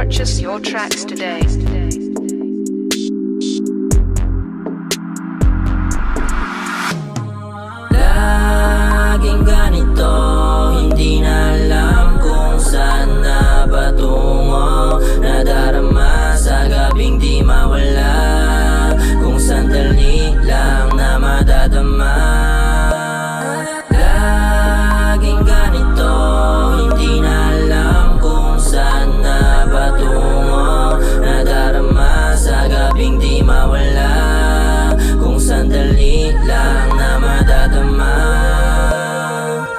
Purchase your tracks today. Laging ganito, hindi na alam kung saan na patungo. Nadarama sa gabing di mawala, kung sandali lang na madadama. Laging ganito, hindi na alam kung saan na patungo. Nadarama sa gabing di mawala, kung sandali lang na madadama.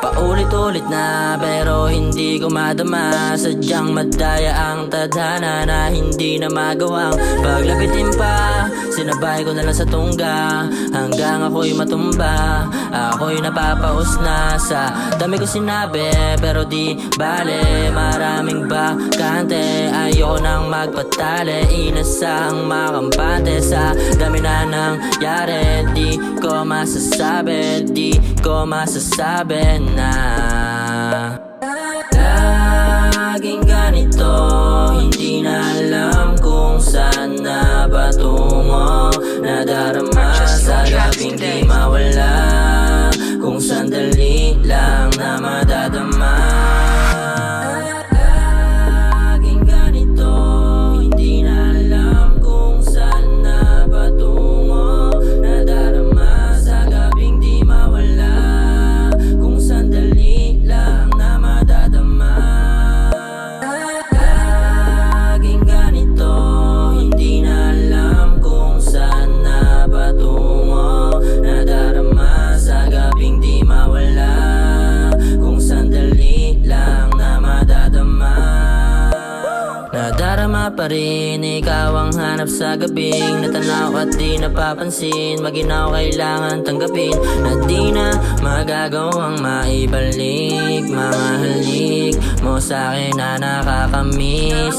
Paulit-ulit na pero hindi ko madama, sadyang madaya ang tadhana na hindi na magawang paglapitin pa. Sinabay ko na lang sa tungga hanggang ako'y matumba. Ako'y napapaus na sa dami ko sinabi, pero di bale, maraming bakante. Ayoko nang magpatali, inasang makampante. Sa dami na nangyari, di ko masasabi, di ko masasabi na laging ganito, hindi na alam kung saan na patungo. Nadarama sa gabing di mawala, kung sandali lang na madadama. Laging ganito, hindi na alam kung saan na patungo. Nadarama sa gabing di mawala, kung sandali lang na madadama. Laging ganito, hindi na alam kung saan na patungo. Nadarama sa gabing di mawala, kung sandali lang na madadama. Nadarama pa rin, ikaw ang hanap sa gabing natanaw at di napapansin. Maginaw kailangan tanggapin na di na magagawang maibalik. Mga halik mo sa'kin na nakakamiss.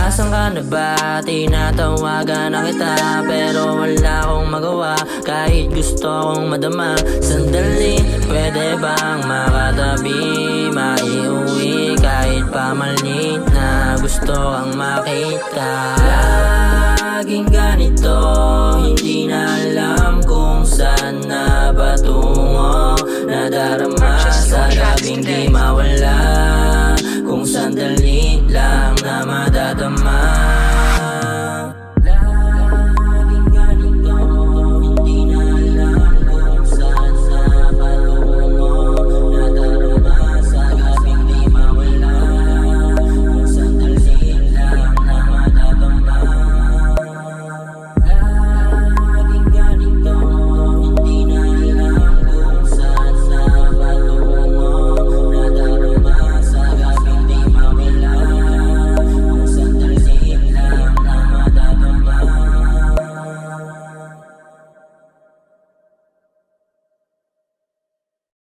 Asan ka na ba? Tinatawagan na kita, pero wala akong magawa kahit gusto kong madama. Sandali, pwede bang makatabi? Maiuwi kahit pamalit na gusto kang makita. Laging ganito, hindi na alam kung saan na patungo. Nadarama sa gabing di